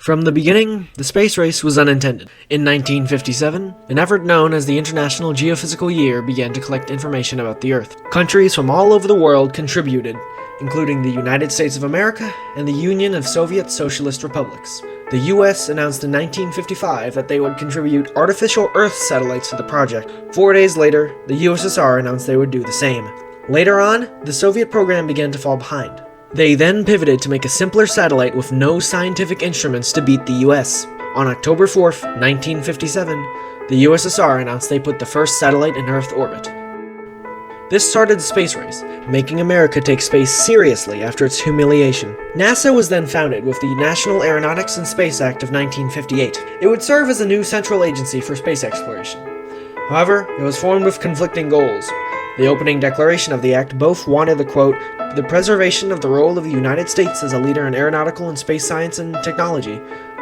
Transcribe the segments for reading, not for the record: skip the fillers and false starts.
From the beginning, the space race was unintended. In 1957, an effort known as the International Geophysical Year began to collect information about the Earth. Countries from all over the world contributed, including the United States of America and the Union of Soviet Socialist Republics. The US announced in 1955 that they would contribute artificial Earth satellites to the project. 4 days later, the USSR announced they would do the same. Later on, the Soviet program began to fall behind. They then pivoted to make a simpler satellite with no scientific instruments to beat the US. On October 4th, 1957, the USSR announced they put the first satellite in Earth orbit. This started the space race, making America take space seriously after its humiliation. NASA was then founded with the National Aeronautics and Space Act of 1958. It would serve as a new central agency for space exploration. However, it was formed with conflicting goals. The opening declaration of the act both wanted the, quote, the preservation of the role of the United States as a leader in aeronautical and space science and technology,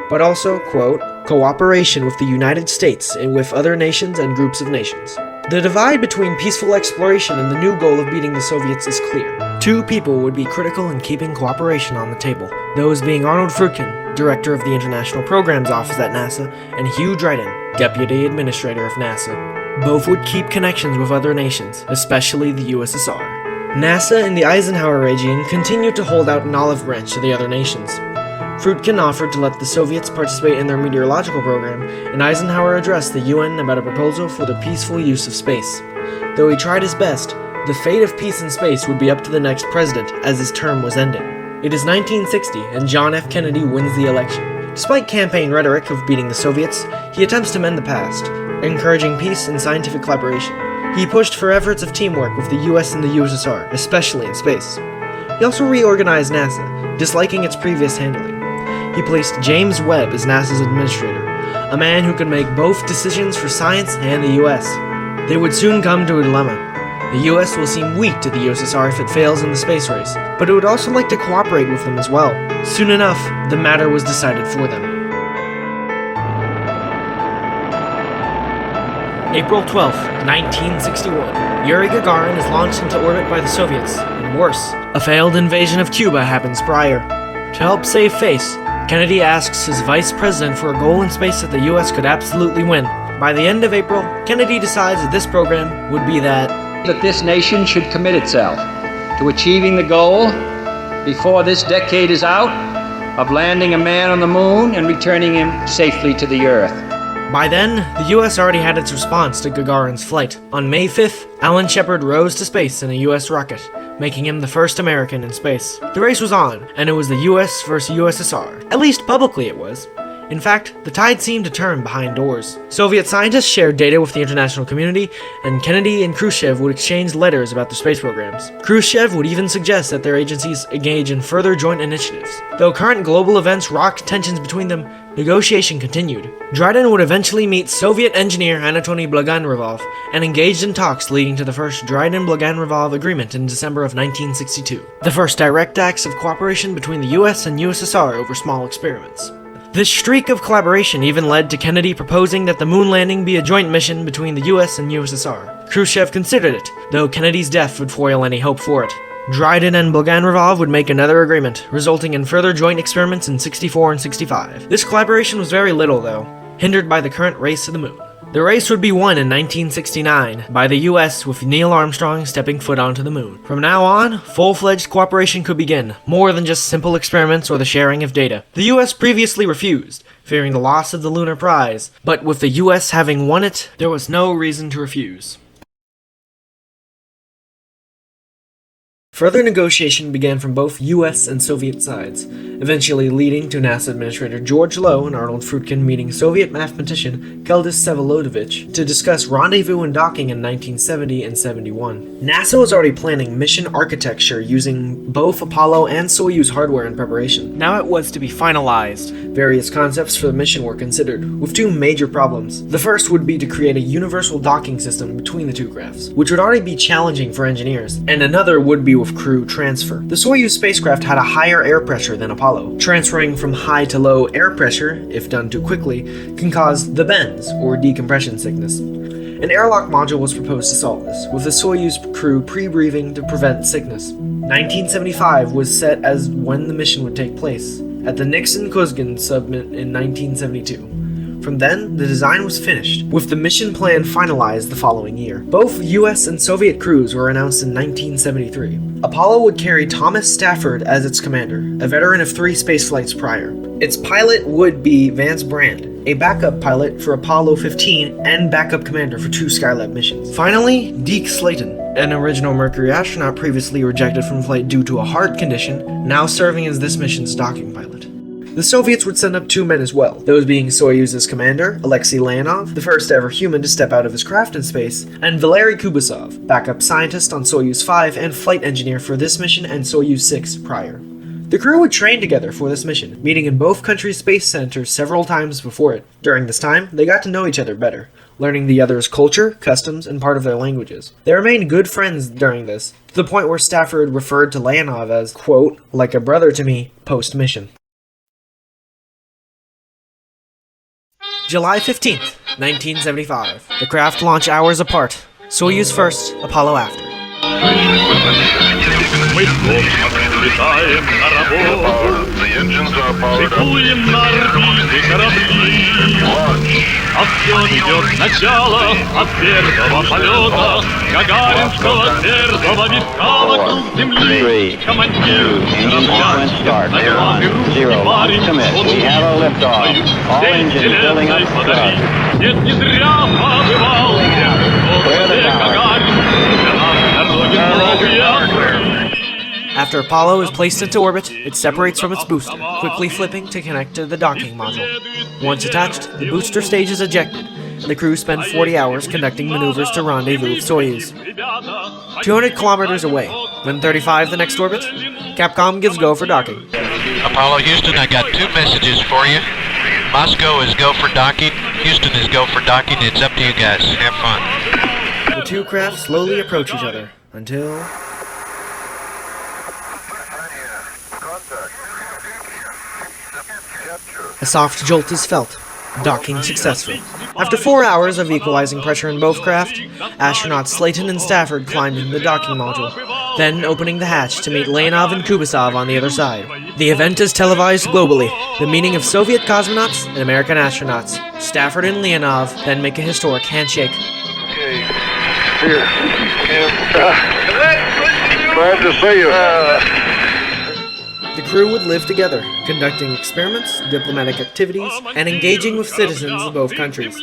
but also, quote, cooperation with the United States and with other nations and groups of nations. The divide between peaceful exploration and the new goal of beating the Soviets is clear. Two people would be critical in keeping cooperation on the table, those being Arnold Fruitkin, director of the International Programs Office at NASA, and Hugh Dryden, deputy administrator of NASA. Both would keep connections with other nations, especially the USSR. NASA and the Eisenhower regime continued to hold out an olive branch to the other nations. Fruitkin offered to let the Soviets participate in their meteorological program, and Eisenhower addressed the UN about a proposal for the peaceful use of space. Though he tried his best, the fate of peace in space would be up to the next president, as his term was ending. It is 1960, and John F. Kennedy wins the election. Despite campaign rhetoric of beating the Soviets, he attempts to mend the past, encouraging peace and scientific collaboration. He pushed for efforts of teamwork with the US and the USSR, especially in space. He also reorganized NASA, disliking its previous handling. He placed James Webb as NASA's administrator, a man who could make both decisions for science and the US. They would soon come to a dilemma. The US will seem weak to the USSR if it fails in the space race, but it would also like to cooperate with them as well. Soon enough, the matter was decided for them. April 12, 1961. Yuri Gagarin is launched into orbit by the Soviets, and worse, a failed invasion of Cuba happens prior. To help save face, Kennedy asks his vice president for a goal in space that the US could absolutely win. By the end of April, Kennedy decides that this program would be that this nation should commit itself to achieving the goal before this decade is out of landing a man on the moon and returning him safely to the Earth. By then, the US already had its response to Gagarin's flight. On May 5th, Alan Shepard rose to space in a US rocket, making him the first American in space. The race was on, and it was the US versus USSR. At least publicly it was. In fact, the tide seemed to turn behind doors. Soviet scientists shared data with the international community, and Kennedy and Khrushchev would exchange letters about their space programs. Khrushchev would even suggest that their agencies engage in further joint initiatives. Though current global events rocked tensions between them, negotiation continued. Dryden would eventually meet Soviet engineer Anatoly Blaganrevov and engaged in talks leading to the first Dryden-Blaganrevov agreement in December of 1962. The first direct acts of cooperation between the US and USSR over small experiments. This streak of collaboration even led to Kennedy proposing that the moon landing be a joint mission between the US and USSR. Khrushchev considered it, though Kennedy's death would foil any hope for it. Dryden and Blaganrevov would make another agreement, resulting in further joint experiments in 64 and 65. This collaboration was very little, though, hindered by the current race to the moon. The race would be won in 1969 by the US, with Neil Armstrong stepping foot onto the moon. From now on, full-fledged cooperation could begin, more than just simple experiments or the sharing of data. The US previously refused, fearing the loss of the lunar prize, but with the US having won it, there was no reason to refuse. Further negotiation began from both US and Soviet sides, eventually leading to NASA Administrator George Low and Arnold Fruitkin meeting Soviet mathematician Keldis Vsevolodovich to discuss rendezvous and docking in 1970 and 71. NASA was already planning mission architecture using both Apollo and SOYUZ hardware in preparation. Now it was to be finalized. Various concepts for the mission were considered, with two major problems. The first would be to create a universal docking system between the two crafts, which would already be challenging for engineers, and another would be with crew transfer. The SOYUZ spacecraft had a higher air pressure than Apollo. Transferring from high to low air pressure, if done too quickly, can cause the bends, or decompression sickness. An airlock module was proposed to solve this, with the SOYUZ crew pre-breathing to prevent sickness. 1975 was set as when the mission would take place, at the Nixon-Kuzgin summit in 1972. From then, the design was finished, with the mission plan finalized the following year. Both US and Soviet crews were announced in 1973. Apollo would carry Thomas Stafford as its commander, a veteran of 3 spaceflights prior. Its pilot would be Vance Brand, a backup pilot for Apollo 15 and backup commander for 2 Skylab missions. Finally, Deke Slayton, an original Mercury astronaut previously rejected from flight due to a heart condition, now serving as this mission's docking pilot. The Soviets would send up 2 men as well, those being Soyuz's commander, Alexei Leonov, the first ever human to step out of his craft in space, and Valery Kubasov, backup scientist on Soyuz 5 and flight engineer for this mission and Soyuz 6 prior. The crew would train together for this mission, meeting in both countries' space centers several times before it. During this time, they got to know each other better, learning the other's culture, customs, and part of their languages. They remained good friends during this, to the point where Stafford referred to Leonov as, quote, like a brother to me, post-mission. July 15th, 1975. The craft launch hours apart. Soyuz first, Apollo after. The engines are powered up. А все идет сначала от первого полета гагаринского первого витка вокруг земли. Командир корабля, названный русский парень, он умеет свою день вселенной подарить. Нет, не зря побывал Гагарин, для нас дороги новые открыть. After Apollo is placed into orbit, it separates from its booster, quickly flipping to connect to the docking module. Once attached, the booster stage is ejected, and the crew spend 40 hours conducting maneuvers to rendezvous with Soyuz. 200 kilometers away, when 35 the next orbit, Capcom gives go for docking. Apollo Houston, I got 2 messages for you. Moscow is go for docking, Houston is go for docking. It's up to you guys. Have fun. The 2 craft slowly approach each other, until... a soft jolt is felt. Docking successful. After 4 hours of equalizing pressure in both craft, astronauts Slayton and Stafford climbed into the docking module, then opening the hatch to meet Leonov and Kubasov on the other side. The event is televised globally, the meeting of Soviet cosmonauts and American astronauts. Stafford and Leonov then make a historic handshake. Okay. Here. Glad to see you. The crew would live together, conducting experiments, diplomatic activities, and engaging with citizens of both countries.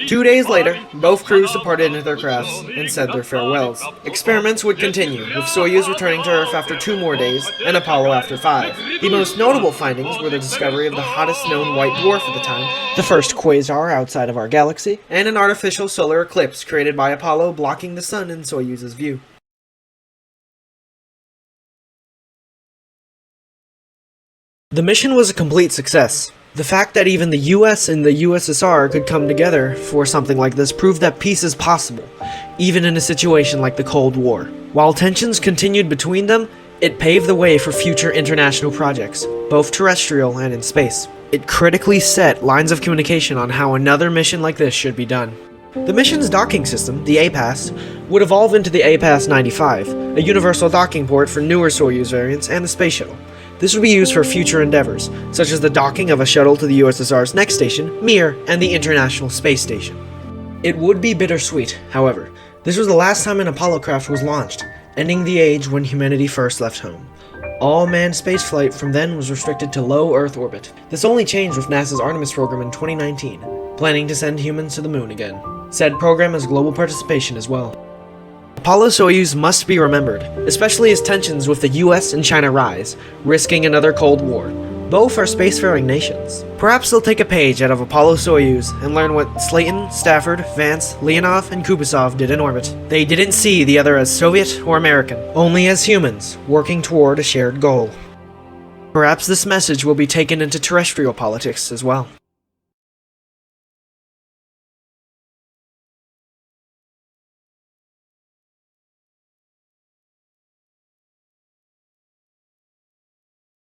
2 days later, both crews departed into their crafts and said their farewells. Experiments would continue, with Soyuz returning to Earth after 2 more days, and Apollo after 5. The most notable findings were the discovery of the hottest known white dwarf at the time, the first quasar outside of our galaxy, and an artificial solar eclipse created by Apollo blocking the sun in Soyuz's view. The mission was a complete success. The fact that even the US and the USSR could come together for something like this proved that peace is possible, even in a situation like the Cold War. While tensions continued between them, it paved the way for future international projects, both terrestrial and in space. It critically set lines of communication on how another mission like this should be done. The mission's docking system, the APAS, would evolve into the APAS 95, a universal docking port for newer Soyuz variants and the space shuttle. This would be used for future endeavors, such as the docking of a shuttle to the USSR's next station, Mir, and the International Space Station. It would be bittersweet, however. This was the last time an Apollo craft was launched, ending the age when humanity first left home. All manned spaceflight from then was restricted to low Earth orbit. This only changed with NASA's Artemis program in 2019, planning to send humans to the moon again. Said program has global participation as well. Apollo-Soyuz must be remembered, especially as tensions with the US and China rise, risking another Cold War. Both are spacefaring nations. Perhaps they'll take a page out of Apollo-Soyuz and learn what Slayton, Stafford, Vance, Leonov, and Kubasov did in orbit. They didn't see the other as Soviet or American, only as humans, working toward a shared goal. Perhaps this message will be taken into terrestrial politics as well.